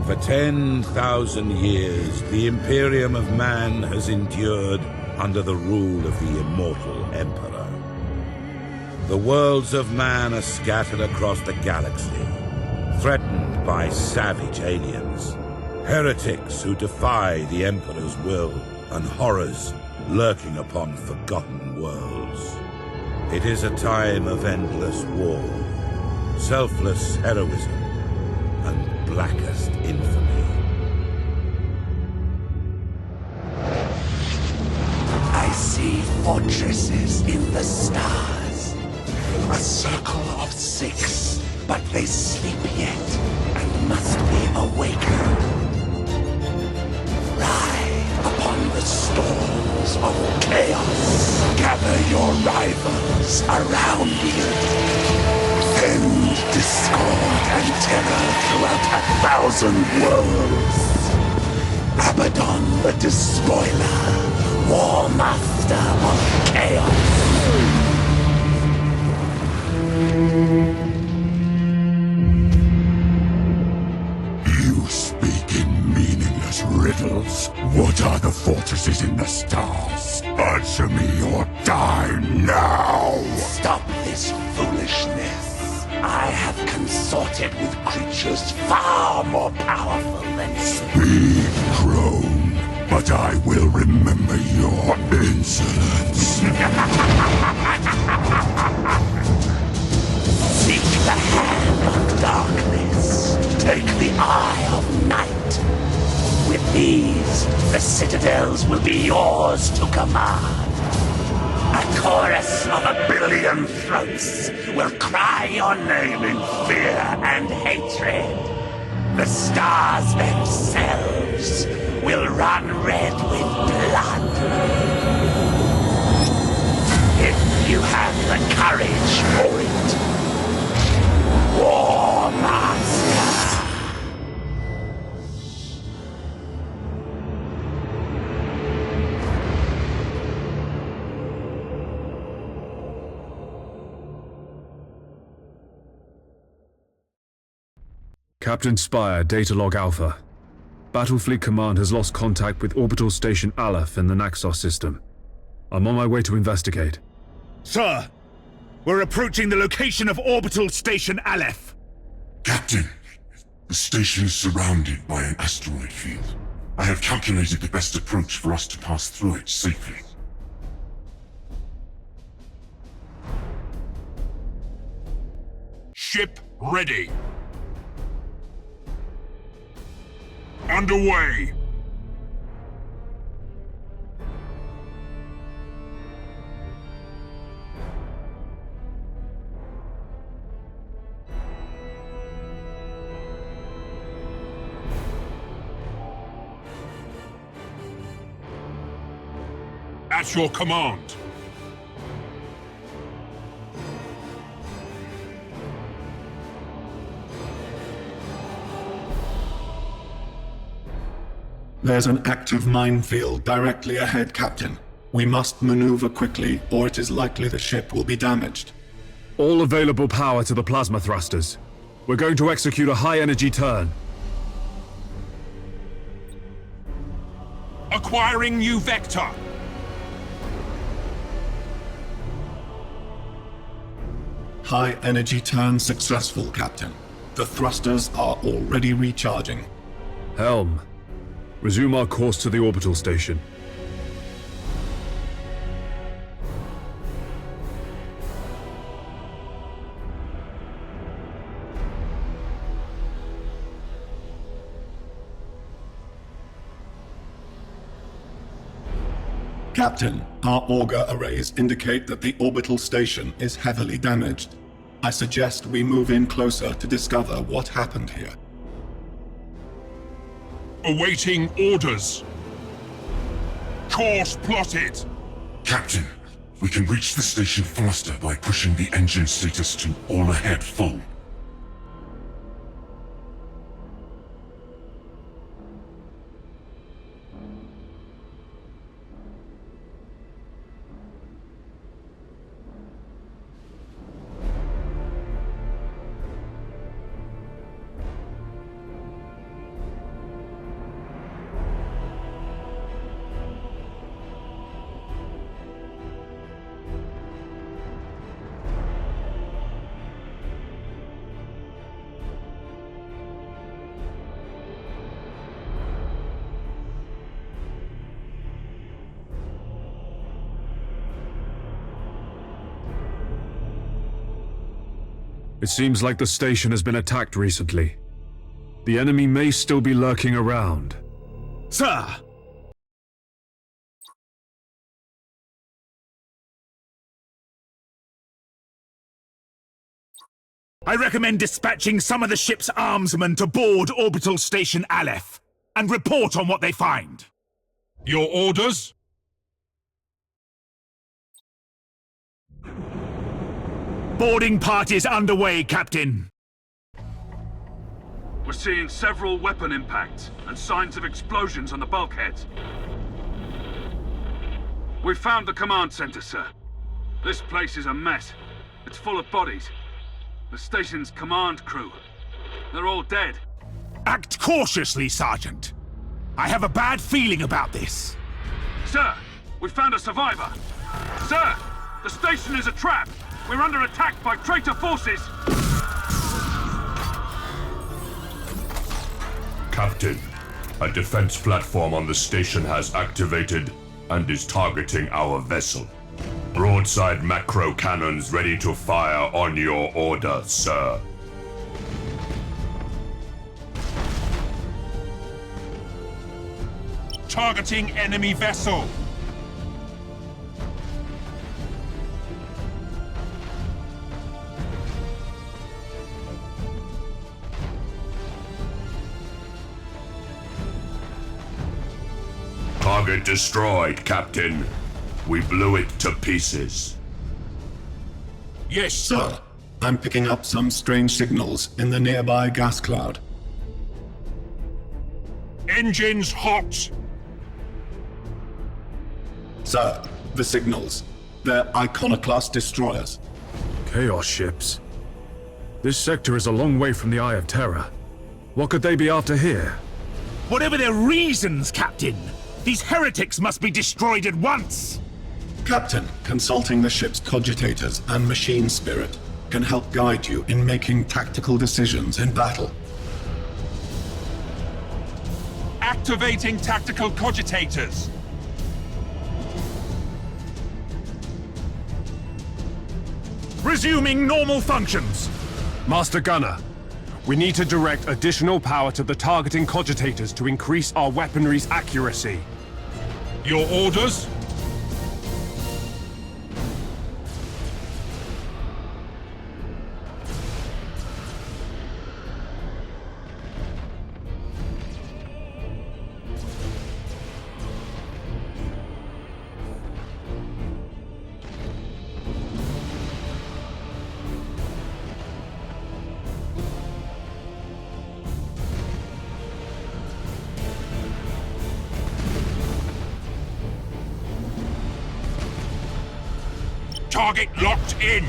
For 10,000 years, the Imperium of Man has endured under the rule of the immortal Emperor. The worlds of man are scattered across the galaxy, threatened by savage aliens, heretics who defy the Emperor's will, and horrors lurking upon forgotten worlds. It is a time of endless war, selfless heroism, and blackest infamy. I see fortresses in the stars. A circle of 6, but they sleep yet and must be awakened. Ride upon the storms of chaos. Gather your rivals around you. Send discord and terror throughout 1,000 worlds. Abaddon the Despoiler, War Master of Chaos. You speak in meaningless riddles. What are the fortresses in the stars? Answer me or die now! Stop this foolishness. I have consorted with creatures far more powerful than you. Speak, crone, but I will remember your insolence. Seek the hand of darkness. Take the eye of night. With these, the citadels will be yours to command. A chorus of 1 billion throats will cry your name in fear and hatred. The stars themselves will run red with blood. If you have the courage for it. War Master. Captain Spire, Datalog Alpha. Battlefleet Command has lost contact with Orbital Station Aleph in the Naxos system. I'm on my way to investigate. Sir, we're approaching the location of Orbital Station Aleph. Captain, the station is surrounded by an asteroid field. I have calculated the best approach for us to pass through it safely. Ship ready. Underway. At your command. There's an active minefield directly ahead, Captain. We must maneuver quickly, or it is likely the ship will be damaged. All available power to the plasma thrusters. We're going to execute a high-energy turn. Acquiring new vector. High energy turn successful, Captain. The thrusters are already recharging. Helm, resume our course to the orbital station. Captain, our auger arrays indicate that the orbital station is heavily damaged. I suggest we move in closer to discover what happened here. Awaiting orders. Course plotted. Captain, we can reach the station faster by pushing the engine status to all ahead full. It seems like the station has been attacked recently. The enemy may still be lurking around. Sir! I recommend dispatching some of the ship's armsmen to board Orbital Station Aleph and report on what they find. Your orders? Boarding parties underway, Captain. We're seeing several weapon impacts and signs of explosions on the bulkheads. We've found the command center, sir. This place is a mess. It's full of bodies. The station's command crew. They're all dead. Act cautiously, Sergeant. I have a bad feeling about this. Sir, we found a survivor. Sir, the station is a trap. We're under attack by traitor forces! Captain, a defense platform on the station has activated and is targeting our vessel. Broadside macro cannons ready to fire on your order, sir. Targeting enemy vessel. Target destroyed, Captain. We blew it to pieces. Yes, Sir, I'm picking up some strange signals in the nearby gas cloud. Engines hot. Sir, the signals. They're Iconoclast destroyers. Chaos ships. This sector is a long way from the Eye of Terror. What could they be after here? Whatever their reasons, Captain, these heretics must be destroyed at once! Captain, consulting the ship's cogitators and machine spirit can help guide you in making tactical decisions in battle. Activating tactical cogitators. Resuming normal functions. Master Gunner, we need to direct additional power to the targeting cogitators to increase our weaponry's accuracy. Your orders? Target locked in!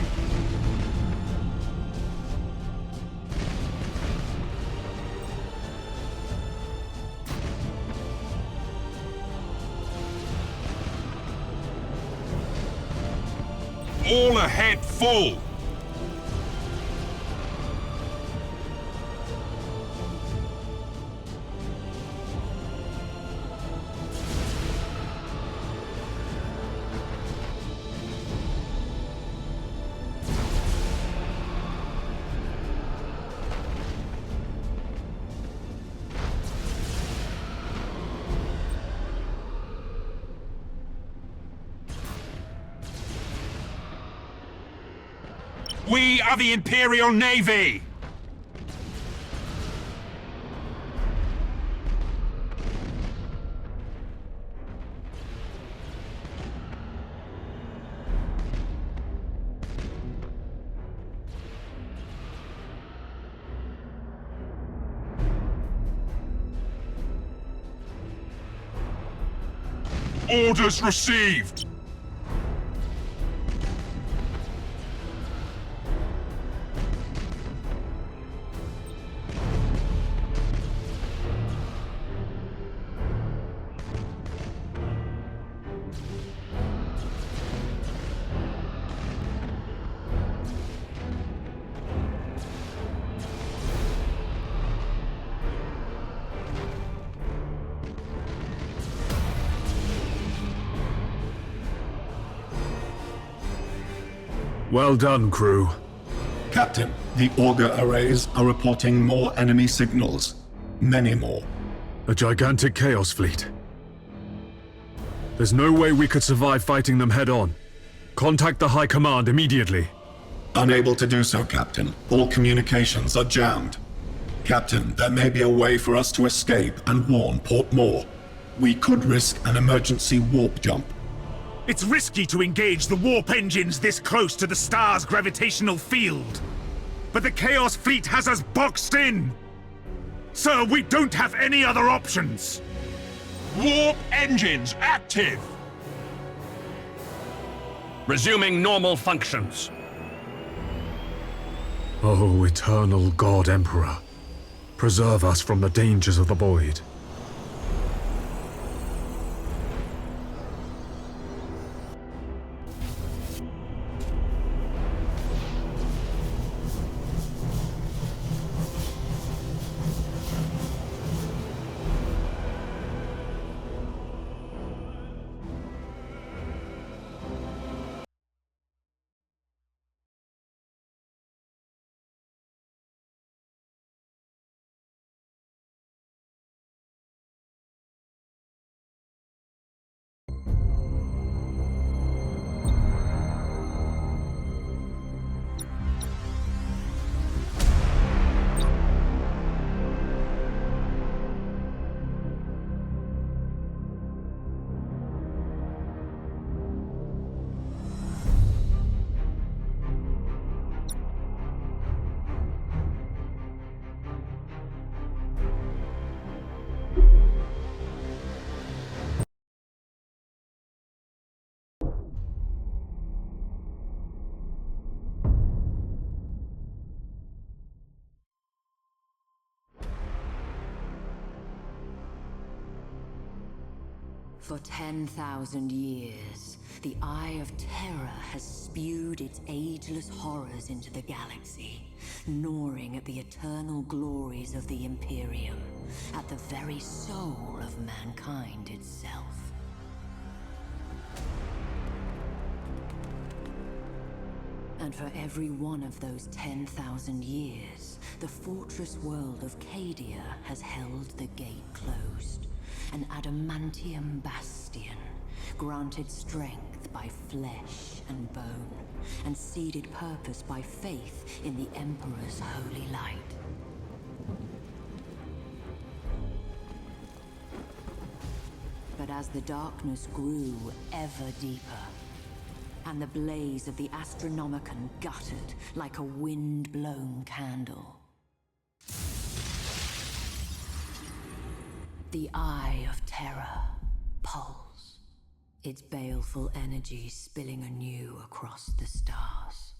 All ahead full! We are the Imperial Navy! Orders received! Well done, crew. Captain, the auger arrays are reporting more enemy signals. Many more. A gigantic Chaos fleet. There's no way we could survive fighting them head-on. Contact the High Command immediately. Unable to do so, Captain. All communications are jammed. Captain, there may be a way for us to escape and warn Port Moore. We could risk an emergency warp jump. It's risky to engage the warp engines this close to the star's gravitational field. But the Chaos Fleet has us boxed in! Sir, we don't have any other options! Warp engines active! Resuming normal functions. Oh, eternal God Emperor. Preserve us from the dangers of the void. For 10,000 years, the Eye of Terror has spewed its ageless horrors into the galaxy, gnawing at the eternal glories of the Imperium, at the very soul of mankind itself. And for every one of those 10,000 years, the fortress world of Cadia has held the gate closed. An adamantium bastion, granted strength by flesh and bone, and seeded purpose by faith in the Emperor's holy light. But as the darkness grew ever deeper, and the blaze of the Astronomicon guttered like a wind-blown candle, the Eye of Terror pulsed. its baleful energy spilling anew across the stars.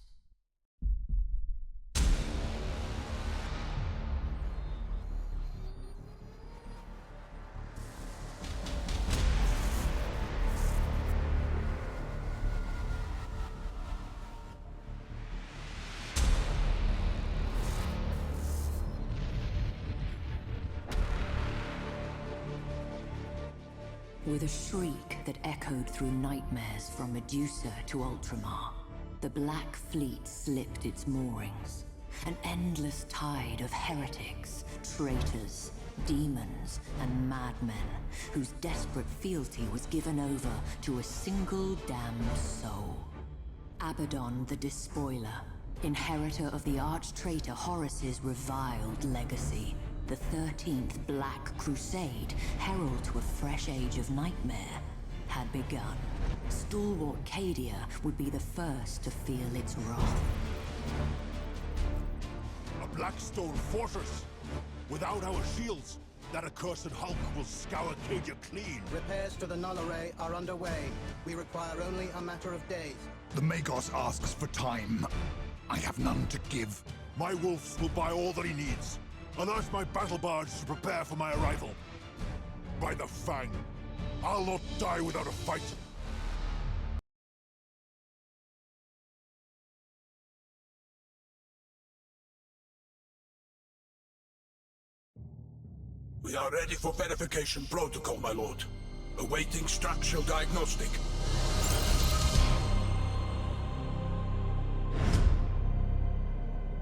With a shriek that echoed through nightmares from Medusa to Ultramar, the Black Fleet slipped its moorings. An endless tide of heretics, traitors, demons, and madmen, whose desperate fealty was given over to a single damned soul. Abaddon the Despoiler, inheritor of the arch-traitor Horus's reviled legacy, the 13th Black Crusade, herald to a fresh age of nightmare, had begun. Stalwart Cadia would be the first to feel its wrath. A Blackstone fortress! Without our shields, that accursed Hulk will scour Cadia clean. Repairs to the null array are underway. We require only a matter of days. The MacOS asks for time. I have none to give. My wolves will buy all that he needs. Alert my battle barge to prepare for my arrival. By the Fang, I'll not die without a fight. We are ready for verification protocol, my lord. Awaiting structural diagnostic.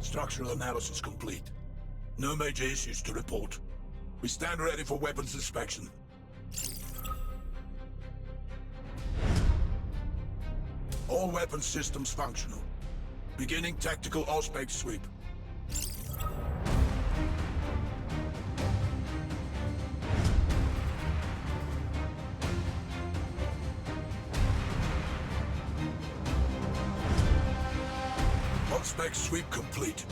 Structural analysis complete. No major issues to report. We stand ready for weapons inspection. All weapon systems functional. Beginning tactical Auspex sweep. Auspex sweep complete.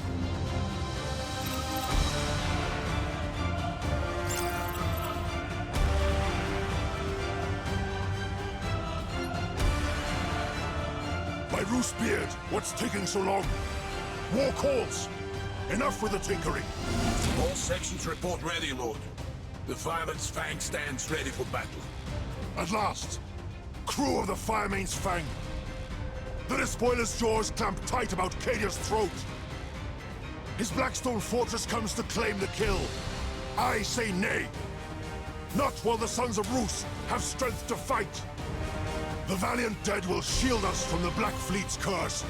Roosebeard, what's taking so long? War calls! Enough with the tinkering! All sections report ready, Lord. The Fireman's Fang stands ready for battle. At last! Crew of the Firemain's Fang! The Despoiler's jaws clamp tight about Cadia's throat! His Blackstone fortress comes to claim the kill. I say nay! Not while the Sons of Roos have strength to fight! The valiant dead will shield us from the Black Fleet's curse.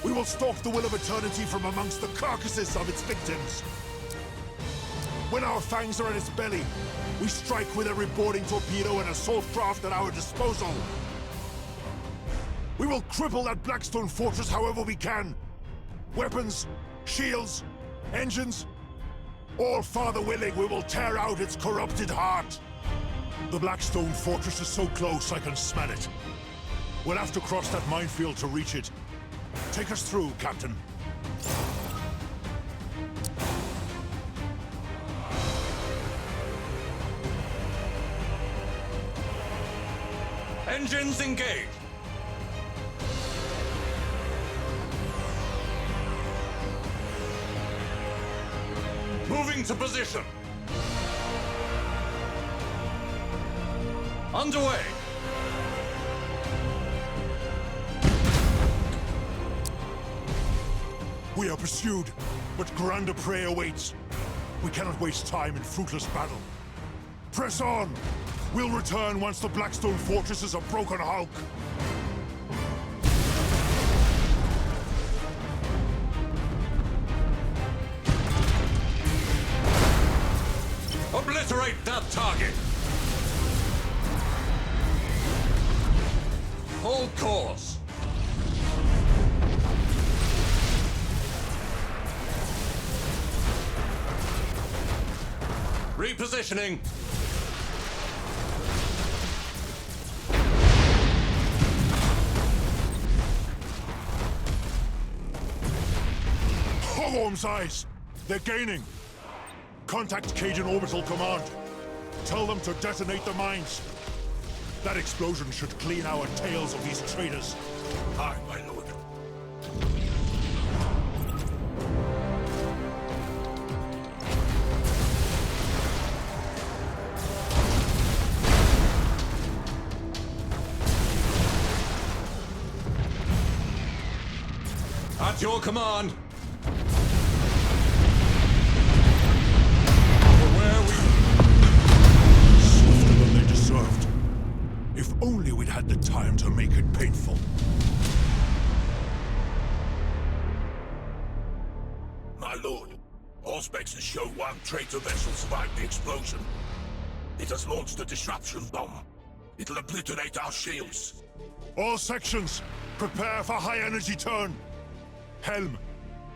We will stalk the will of eternity from amongst the carcasses of its victims. When our fangs are at its belly, we strike with every boarding torpedo and assault craft at our disposal. We will cripple that Blackstone fortress however we can. Weapons, shields, engines, all farther willing, we will tear out its corrupted heart. The Blackstone fortress is so close I can smell it. We'll have to cross that minefield to reach it. Take us through, Captain. Engines engaged! Moving to position! Underway! We are pursued, but grander prey awaits. We cannot waste time in fruitless battle. Press on! We'll return once the Blackstone fortress is a broken hulk. Obliterate that target! Hold course! Repositioning! Hogworm's eyes! They're gaining! Contact Cajun Orbital Command. Tell them to detonate the mines. That explosion should clean our tails of these traitors. Aye, my lord. At your command. Swifter than they deserved. If only we'd had the time to make it painful. My lord, all specs show one traitor vessel survived the explosion. It has launched a disruption bomb. It'll obliterate our shields. All sections, prepare for high-energy turn. Helm,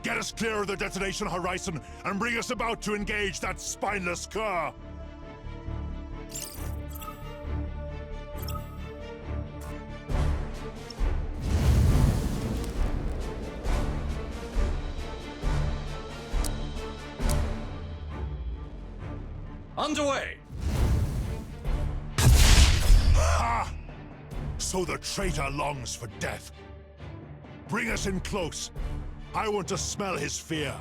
get us clear of the detonation horizon and bring us about to engage that spineless cur. Underway! Ha! So the traitor longs for death. Bring us in close. I want to smell his fear.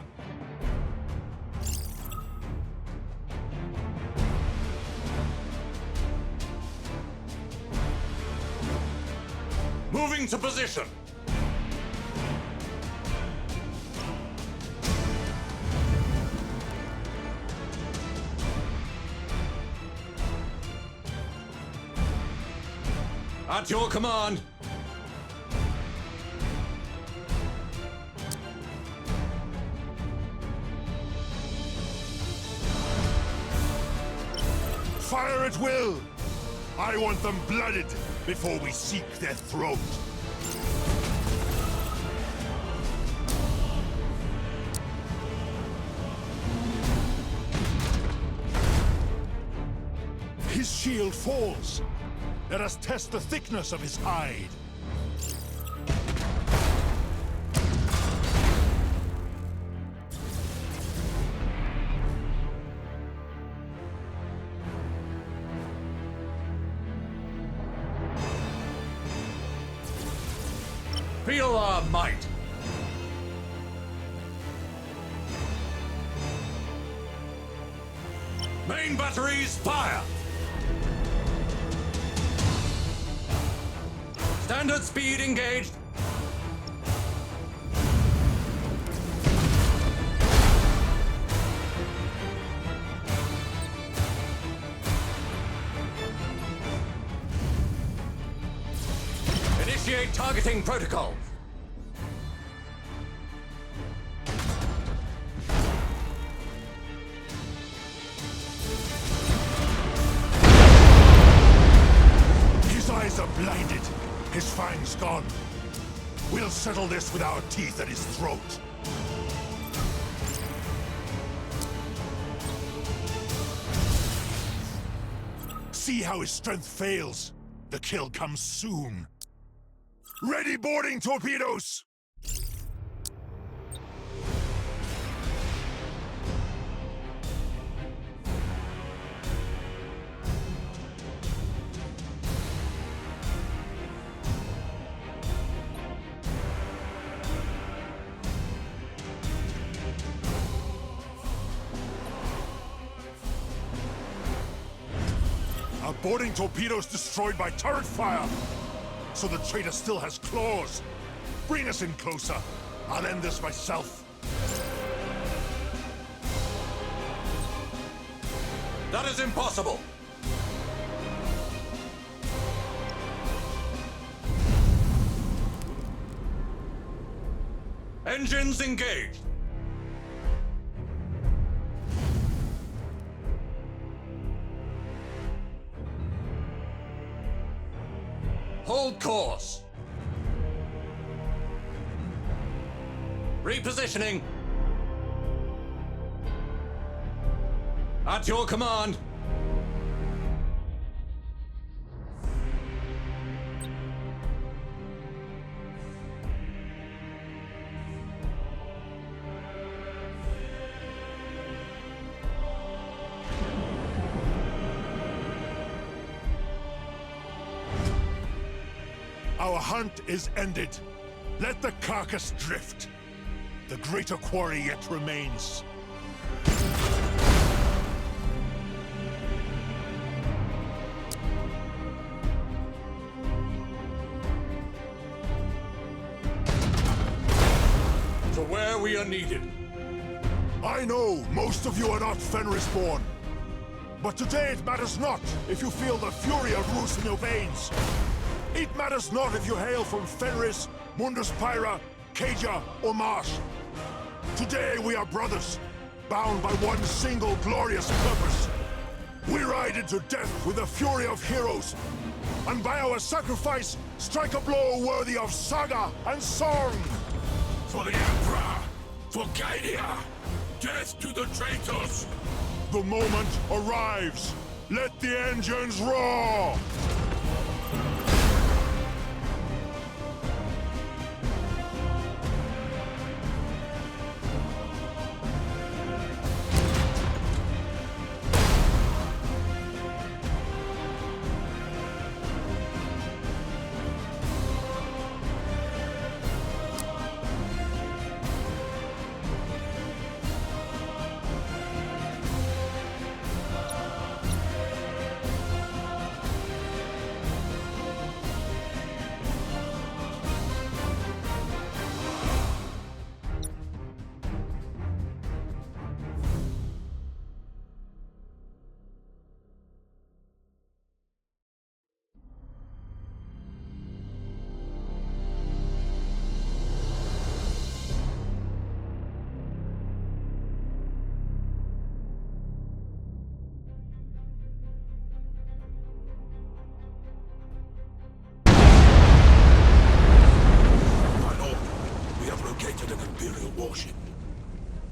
Moving to position. At your command. Fire at will! I want them blooded before we seek their throat. His shield falls. Let us test the thickness of his hide. Feel our might. Main batteries, fire! Standard speed engaged. Initiate targeting protocol. His eyes are blinded. His fangs gone. We'll settle this with our teeth at his throat. See how his strength fails. The kill comes soon. Ready boarding torpedoes! Our boarding torpedoes destroyed by turret fire! So the traitor still has claws! Bring us in closer! I'll end this myself! That is impossible! Engines engaged! Hold course. Repositioning. At your command. Our hunt is ended. Let the carcass drift. The greater quarry yet remains. To where we are needed. I know most of you are not Fenris-born. But today it matters not if you feel the fury of Roos in your veins. It matters not if you hail from Fenris, Mundus Pyra, Cadia, or Marsh. Today we are brothers, bound by one single glorious purpose. We ride into death with the fury of heroes, and by our sacrifice, strike a blow worthy of saga and song! For the Emperor! For Cadia! Death to the traitors! The moment arrives! Let the engines roar!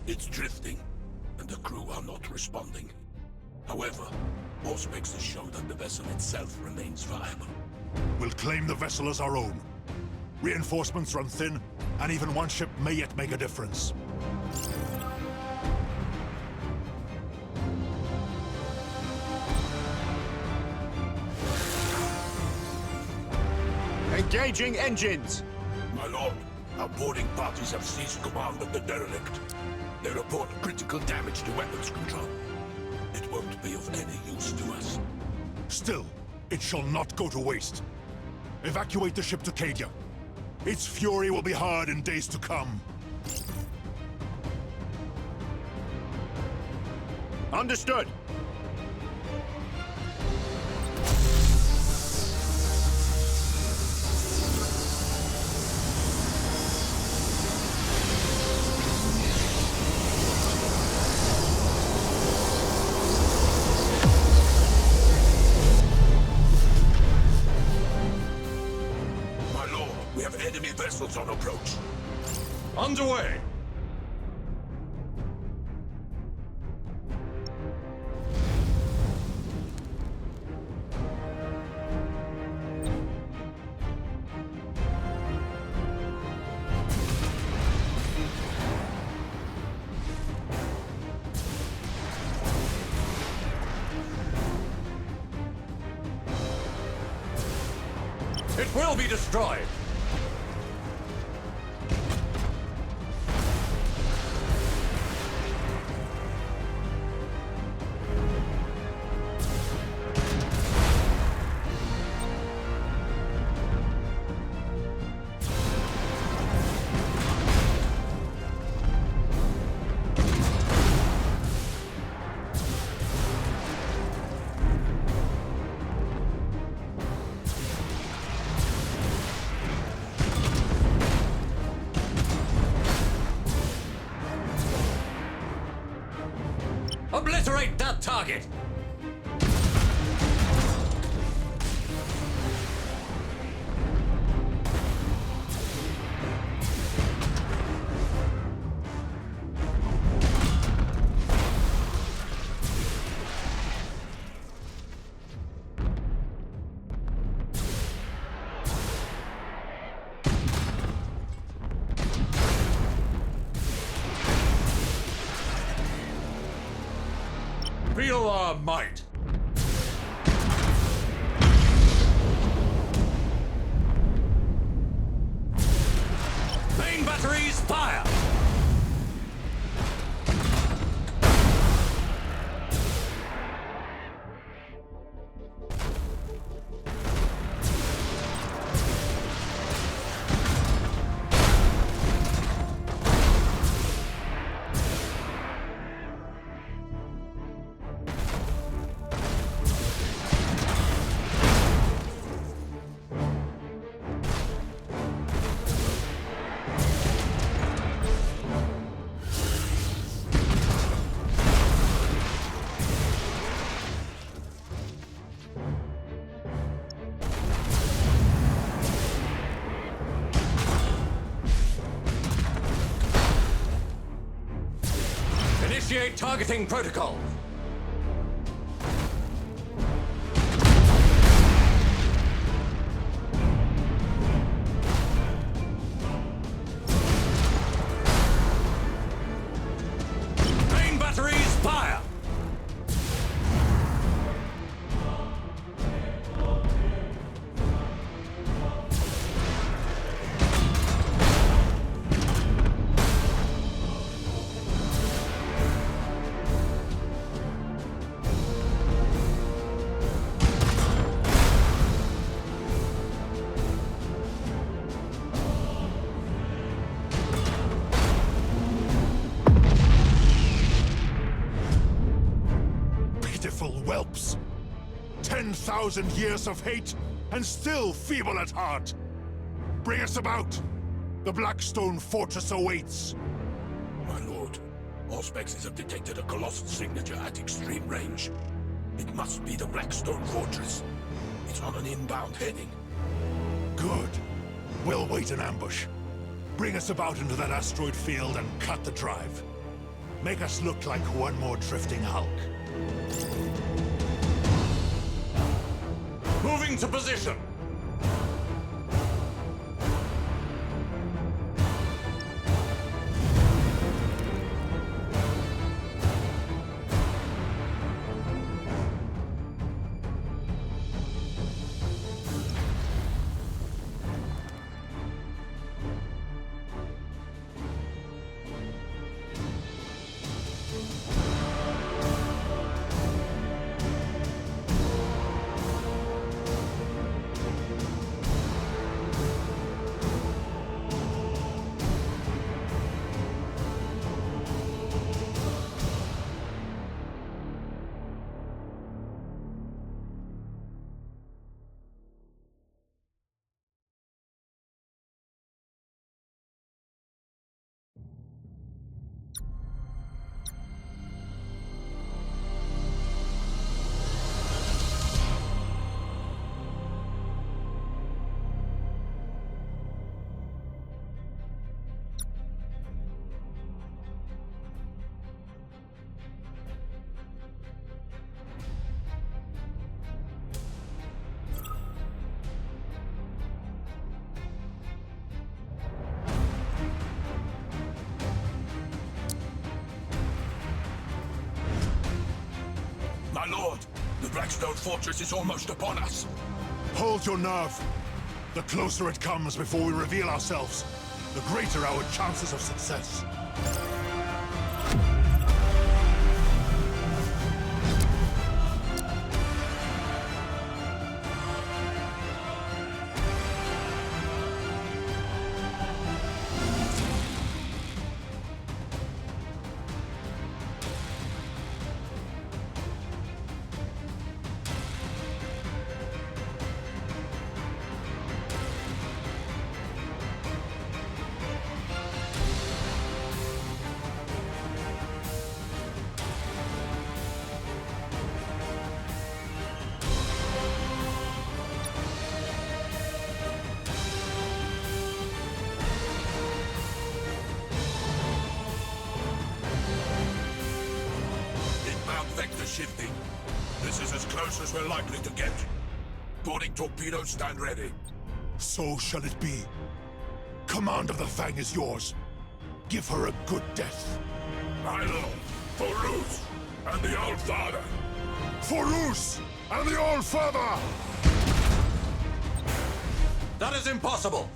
It's drifting, and the crew are not responding. However, all specs show that the vessel itself remains viable. We'll claim the vessel as our own. Reinforcements run thin, and even one ship may yet make a difference. Engaging engines! My lord, our boarding parties have seized command of the derelict. They report critical damage to weapons control. It won't be of any use to us. Still, it shall not go to waste. Evacuate the ship to Cadia. Its fury will be hard in days to come. Understood! Enemy vessels on approach. Underway! It will be destroyed! Obliterate that target! Feel our might! Main batteries, fire! Initiate targeting protocol. Main batteries, fire! Whelps. 10,000 years of hate, and still feeble at heart. Bring us about. The Blackstone Fortress awaits. My lord, Auspex have detected a colossal signature at extreme range. It must be the Blackstone Fortress. It's on an inbound heading. Good. We'll wait in ambush. Bring us about into that asteroid field and cut the drive. Make us look like one more drifting hulk. Moving to position. My lord, the Blackstone Fortress is almost upon us. Hold your nerve. The closer it comes before we reveal ourselves, the greater our chances of success. Shifting. This is as close as we're likely to get. Boarding torpedoes stand ready. So shall it be. Command of the Fang is yours. Give her a good death. My lord, for Roos and the Old Father. For Roos and the Old Father! That is impossible!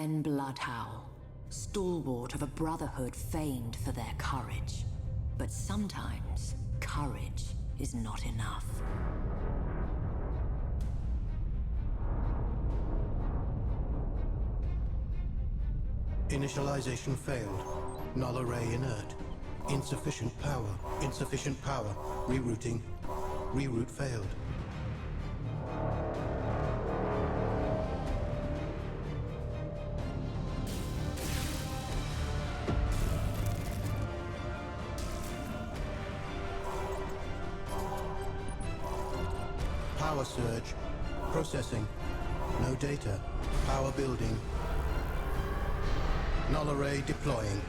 Sven Bloodhowl, stalwart of a brotherhood famed for their courage. But sometimes, courage is not enough. Initialization failed. Null array inert. Insufficient power. Insufficient power. Rerouting. Reroute failed. Power surge. Processing. No data. Power building. Null array deploying.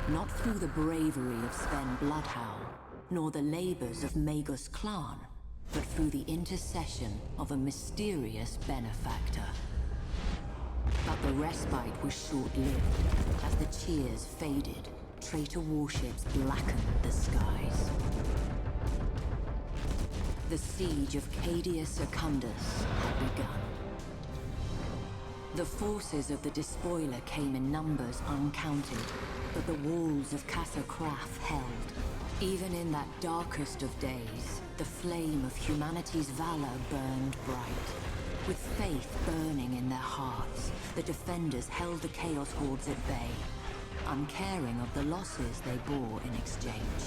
Not through the bravery of Sven Bloodhowl, nor the labors of Magus Clan, but through the intercession of a mysterious benefactor. But the respite was short-lived. As the cheers faded, traitor warships blackened the skies. The siege of Cadia Secundus had begun. The forces of the despoiler came in numbers uncounted, but the walls of Casa Kraf held. Even in that darkest of days, the flame of humanity's valor burned bright. With faith burning in their hearts, the defenders held the Chaos Hordes at bay, uncaring of the losses they bore in exchange.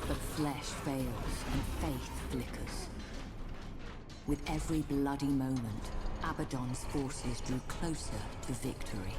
But flesh fails and faith flickers. With every bloody moment, Abaddon's forces drew closer to victory.